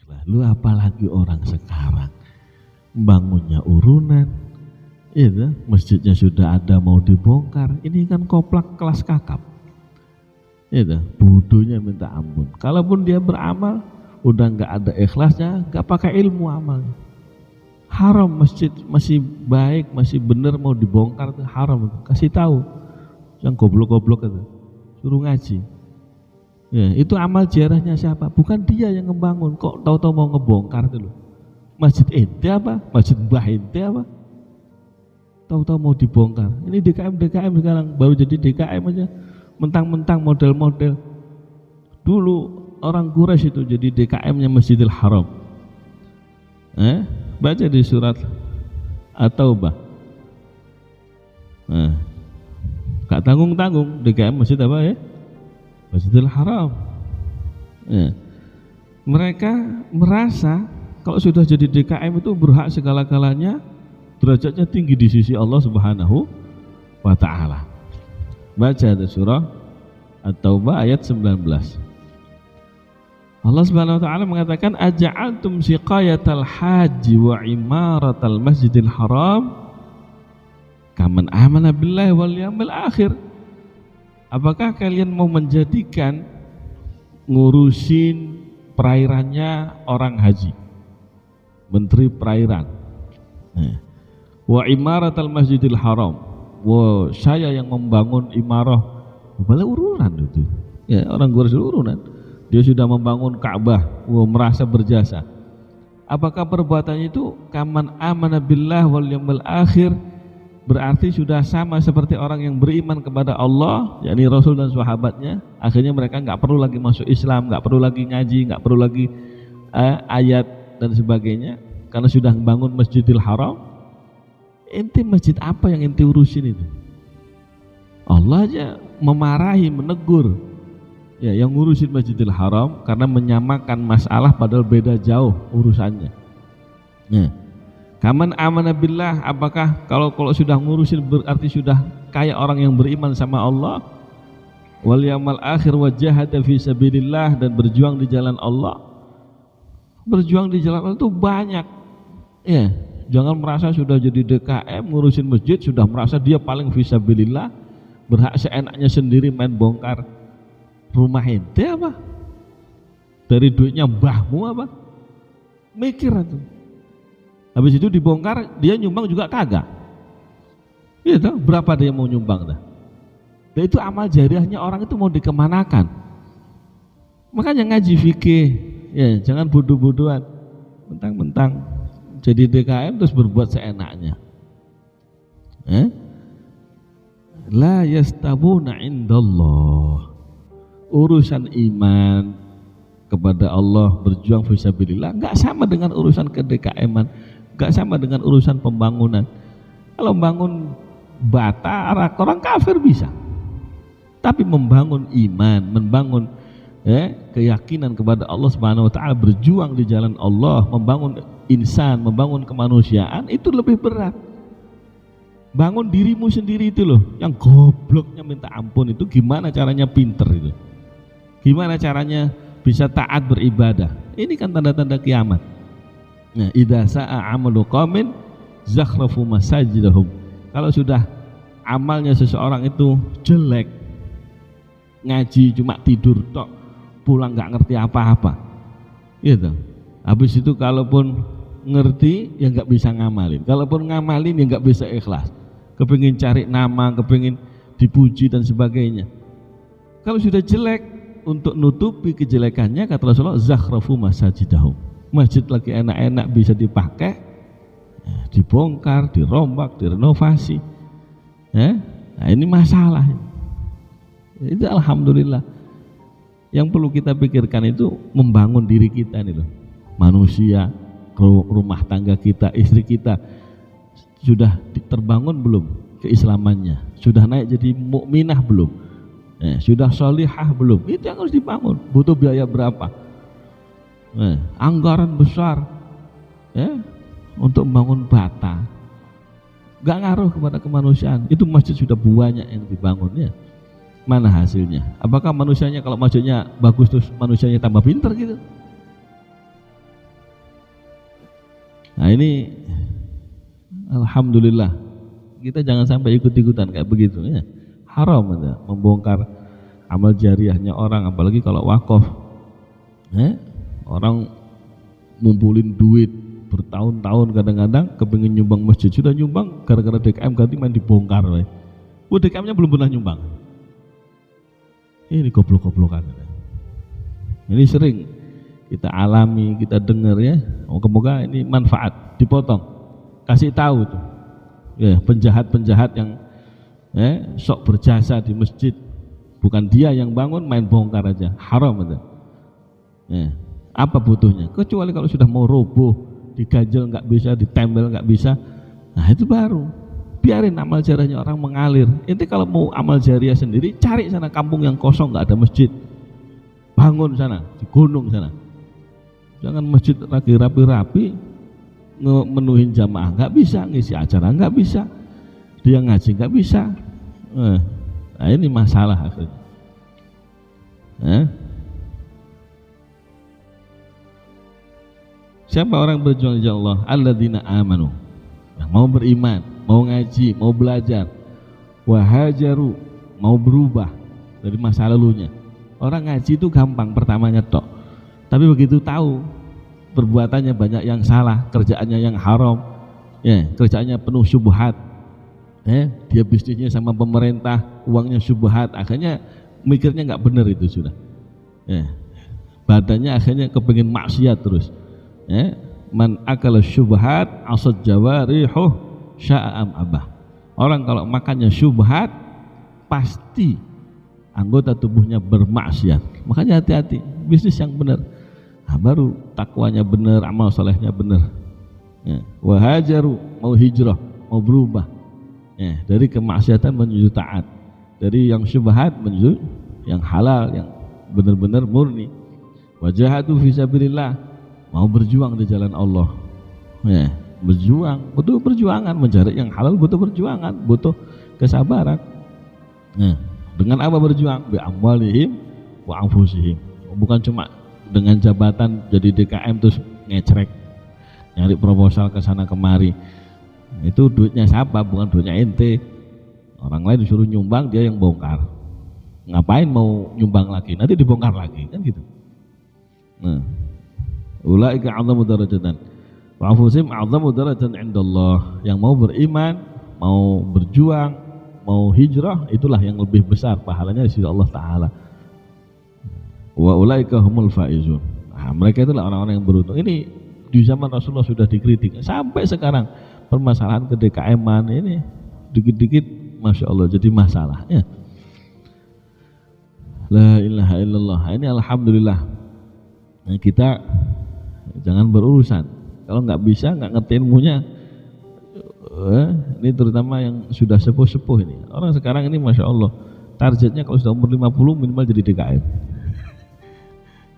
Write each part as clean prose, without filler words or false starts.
ikhlas. Lu apalagi orang sekarang bangunnya urunan, itu masjidnya sudah ada mau dibongkar. Ini kan koplak kelas kakap. Itu bodohnya minta ampun. Kalaupun dia beramal, udah nggak ada ikhlasnya, nggak pakai ilmu amalnya. Haram, masjid masih baik, masih bener mau dibongkar itu haram. Kasih tahu yang goblok-goblok itu, suruh ngaji. Ya, itu amal jarahnya siapa? Bukan dia yang ngebangun. Kok tahu-tahu mau ngebongkar itu loh. Masjid ente apa? Masjid mbah ente apa? Tahu-tahu mau dibongkar. Ini DKM sekarang baru jadi DKM aja. Mentang-mentang model-model. Dulu orang Quraisy itu jadi DKM-nya Masjidil Haram. Baca di surat At-Taubah. Gak tanggung-tanggung DKM masjid apa ya? Masjidil Haram. Mereka merasa kalau sudah jadi DKM itu berhak segala-galanya, derajatnya tinggi di sisi Allah Subhanahu wa Ta'ala. Baca di surah At-Taubah ayat 19. Allah Subhanahu wa Ta'ala mengatakan, aja'altum siqayatal haji wa imaratal masjidil haram kaman amana billahi wal yawmil akhir. Apakah kalian mau menjadikan ngurusin perairannya orang haji, menteri perairan, wa imaratal masjidil haram, saya yang membangun imarah, bala urunan itu ya, orang Quraisy urunan. Dia sudah membangun Ka'bah, merasa berjasa. Apakah perbuatannya itu kaman amana billah wal yawmil akhir, berarti sudah sama seperti orang yang beriman kepada Allah, yakni Rasul dan sahabatnya. Akhirnya mereka nggak perlu lagi masuk Islam, nggak perlu lagi ngaji, nggak perlu lagi ayat dan sebagainya, karena sudah membangun Masjidil Haram. Ente masjid apa yang ente urusin itu? Allah aja memarahi, menegur ya yang ngurusin Masjidil Haram karena menyamakan masalah padahal beda jauh urusannya. Kaman amana billah, apakah kalau sudah ngurusin berarti sudah kayak orang yang beriman sama Allah, wal yaumil akhir wa jahada fi sabilillah, dan berjuang di jalan Allah. Berjuang di jalan Allah itu banyak ya. Jangan merasa sudah jadi DKM ngurusin masjid sudah merasa dia paling fi sabilillah, berhak seenaknya sendiri main bongkar rumah ente apa? Dari duitnya mbahmu apa? Mikir itu. Habis itu dibongkar, dia nyumbang juga kagak. Iya toh, berapa dia mau nyumbang dah? Dan itu amal jariahnya orang itu mau dikemanakan. Makanya ngaji fikih, ya jangan bodoh-bodohan. Mentang-mentang jadi DKM terus berbuat seenaknya. La yastabuna indallah. Urusan iman kepada Allah, berjuang fisabilillah nggak sama dengan urusan ke-DKM-an, nggak sama dengan urusan pembangunan. Kalau membangun bata orang kafir bisa, tapi membangun iman, membangun keyakinan kepada Allah Subhanahu wa Ta'ala, berjuang di jalan Allah, membangun insan, membangun kemanusiaan, itu lebih berat. Bangun dirimu sendiri itu loh, yang gobloknya minta ampun itu gimana caranya pinter itu, gimana caranya bisa taat beribadah. Ini kan tanda-tanda kiamat. Nah, idza sa'a amalu qaumin zakhrafu masajidahum. Kalau sudah amalnya seseorang itu jelek, ngaji cuma tidur tok, pulang nggak ngerti apa-apa, gitu. Habis itu kalaupun ngerti ya nggak bisa ngamalin, kalaupun ngamalin ya nggak bisa ikhlas, kepengin cari nama, kepengin dipuji dan sebagainya. Kalau sudah jelek, untuk nutupi kejelekannya kata Rasulullah, zakhrafu masajidahum. Masjid lagi enak-enak bisa dipakai, dibongkar, dirombak, direnovasi. Nah, ini masalah. Itu alhamdulillah. Yang perlu kita pikirkan itu membangun diri kita nih loh. Manusia, rumah tangga kita, istri kita sudah terbangun belum keislamannya? Sudah naik jadi mukminah belum? Sudah sholihah belum? Itu yang harus dibangun. Butuh biaya berapa? Anggaran besar untuk membangun bata. Gak ngaruh kepada kemanusiaan. Itu masjid sudah banyak yang dibangun ya. Mana hasilnya? Apakah manusianya kalau masjidnya bagus terus manusianya tambah pintar gitu? Nah ini alhamdulillah kita jangan sampai ikut-ikutan kayak begitu ya. Haram ya, membongkar amal jariahnya orang, apalagi kalau wakaf. Orang ngumpulin duit bertahun-tahun, kadang-kadang kepengin nyumbang masjid, sudah nyumbang gara-gara DKM ganti main dibongkar. DKM-nya belum pernah nyumbang. Ini goblok-goblokan. Ini sering kita alami, kita dengar ya. Semoga ini manfaat, dipotong, kasih tahu tuh ya, penjahat-penjahat yang sok berjasa di masjid, bukan dia yang bangun, main bongkar aja, haram itu. Apa butuhnya? Kecuali kalau sudah mau roboh, diganjel nggak bisa, ditempel nggak bisa, nah itu baru biarin amal jariahnya orang mengalir. Inti kalau mau amal jariah sendiri, cari sana kampung yang kosong nggak ada masjid, bangun sana di gunung sana. Jangan masjid lagi rapi-rapi menuhin jamaah nggak bisa, ngisi acara nggak bisa, dia ngaji nggak bisa. Nah ini masalah akhirnya. Siapa orang berjuang di jalan Allah? Alladzina amanu, yang mau beriman, mau ngaji, mau belajar, wahajaru, mau berubah dari masa lalunya. Orang ngaji itu gampang pertamanya tok, tapi begitu tahu perbuatannya banyak yang salah, kerjaannya yang haram, ya, kerjaannya penuh syubhat, dia bisnisnya sama pemerintah, uangnya syubhat, akhirnya mikirnya nggak benar itu sudah, badannya akhirnya kepengin maksiat terus. Man akala syubhat asad jawarihuh sya'am abah. Orang kalau makannya syubhat pasti anggota tubuhnya bermaksiat. Makanya hati-hati, bisnis yang benar, nah, baru takwanya benar, amal solehnya benar. Wahajaru, mau hijrah, mau berubah, dari kemaksiatan menuju taat, dari yang syubhat menuju yang halal, yang benar-benar murni. Wajahatu fisabilillah, mau berjuang di jalan Allah, berjuang, butuh perjuangan, mencari yang halal butuh perjuangan, butuh kesabaran. Dengan apa berjuang? Bi amwalihim wa anfusihim. Bukan cuma dengan jabatan jadi DKM terus ngecrek, nyari proposal ke sana kemari. Itu duitnya siapa? Bukan duitnya ente. Orang lain disuruh nyumbang, dia yang bongkar. Ngapain mau nyumbang lagi? Nanti dibongkar lagi, kan gitu. Ulaika a'zamu darajatan wa anfusihim a'zamu darajatan indallah. Yang mau beriman, mau berjuang, mau hijrah, itulah yang lebih besar pahalanya di sisi Allah Ta'ala. Wa ulaika humul faizun. Nah, mereka itulah orang-orang yang beruntung. Ini di zaman Rasulullah sudah dikritik sampai sekarang. Permasalahan ke-DKM-an ini dikit-dikit Masya Allah jadi masalah ya. La ilaha illallah. Ini alhamdulillah, nah, kita jangan berurusan. Kalau nggak bisa, nggak ngerti ilmunya, ini terutama yang sudah sepuh-sepuh ini. Orang sekarang ini Masya Allah, targetnya kalau sudah umur 50 minimal jadi DKM.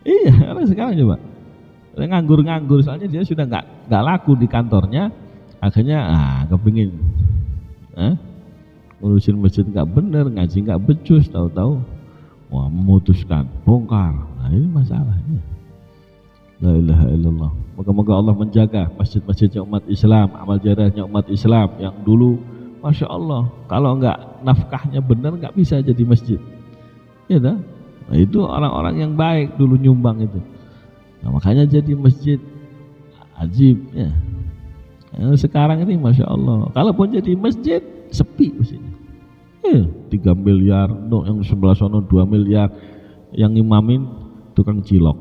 Iya, orang sekarang coba nganggur-nganggur, soalnya dia sudah nggak laku di kantornya, akhirnya kepingin ngurusin masjid nggak bener, ngaji nggak becus, tahu-tahu wah memutuskan bongkar. Nah ini masalahnya. La ilaha illallah. Moga-moga Allah menjaga masjid-masjidnya umat Islam, amal jariahnya umat Islam yang dulu Masya Allah kalau enggak nafkahnya benar nggak bisa jadi masjid ya dah. Nah, itu orang-orang yang baik dulu nyumbang itu, nah, makanya jadi masjid ajib ya. Nah, sekarang ini Masya Allah kalaupun jadi masjid sepi masjidnya, 3 miliar, yang sebelah sono 2 miliar, yang imamin tukang cilok,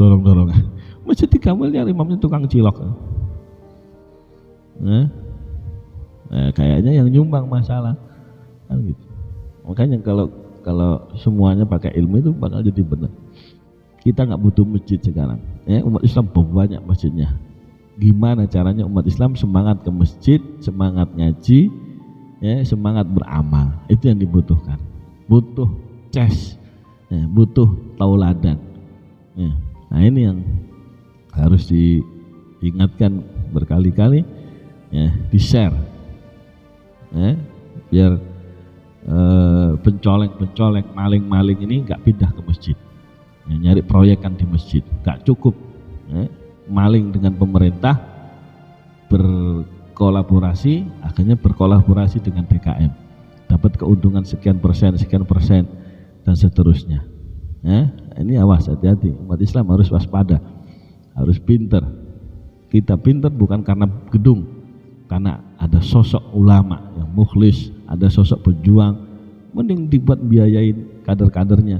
dorong-dorong. Masjid 3 miliar, imamnya tukang cilok. Kayaknya yang nyumbang masalah kan gitu. Makanya kalau semuanya pakai ilmu itu bakal jadi benar. Kita nggak butuh masjid sekarang. Umat Islam banyak masjidnya. Gimana caranya umat Islam semangat ke masjid, semangat ngaji, semangat beramal. Itu yang dibutuhkan. Butuh butuh tauladan. Nah ini yang harus diingatkan berkali-kali, di-share, biar pencoleng-pencoleng, maling-maling ini nggak pindah ke masjid, nyari proyekan di masjid, nggak cukup, maling dengan pemerintah, berkolaborasi, akhirnya berkolaborasi dengan DKM, dapat keuntungan sekian persen dan seterusnya. Ya, ini awas, hati-hati. Umat Islam harus waspada, harus pinter. Kita pinter bukan karena gedung, karena ada sosok ulama yang mukhlis, ada sosok pejuang, mending dibuat biayain kader-kadernya.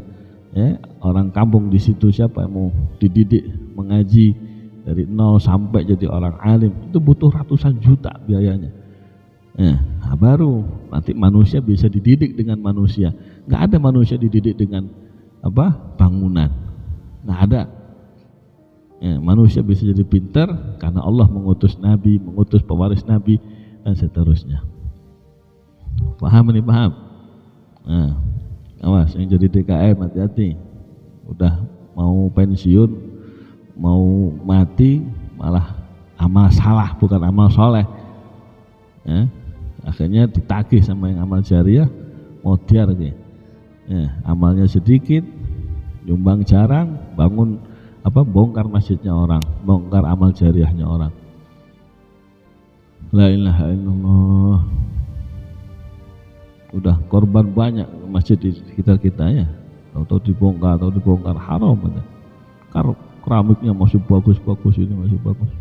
Ya, orang kampung di situ siapa yang mau dididik mengaji dari nol sampai jadi orang alim, itu butuh ratusan juta biayanya. Nah, baru nanti manusia bisa dididik dengan manusia. Nggak ada manusia dididik dengan apa? Bangunan. Nggak ada. Ya, manusia bisa jadi pintar karena Allah mengutus nabi, mengutus pewaris nabi dan seterusnya. Paham ini, paham? Nah, awas yang jadi DKM hati-hati. Udah mau pensiun, mau mati, malah amal salah bukan amal soleh. Ya, akhirnya ditagih sama yang amal jariah, modiar gitu. Ya, amalnya sedikit, nyumbang jarang, bangun bongkar masjidnya orang, bongkar amal jariahnya orang. La ilaha illallah. Udah korban banyak masjid di sekitar kita ya, atau dibongkar haram, keramiknya masih bagus ini masih bagus.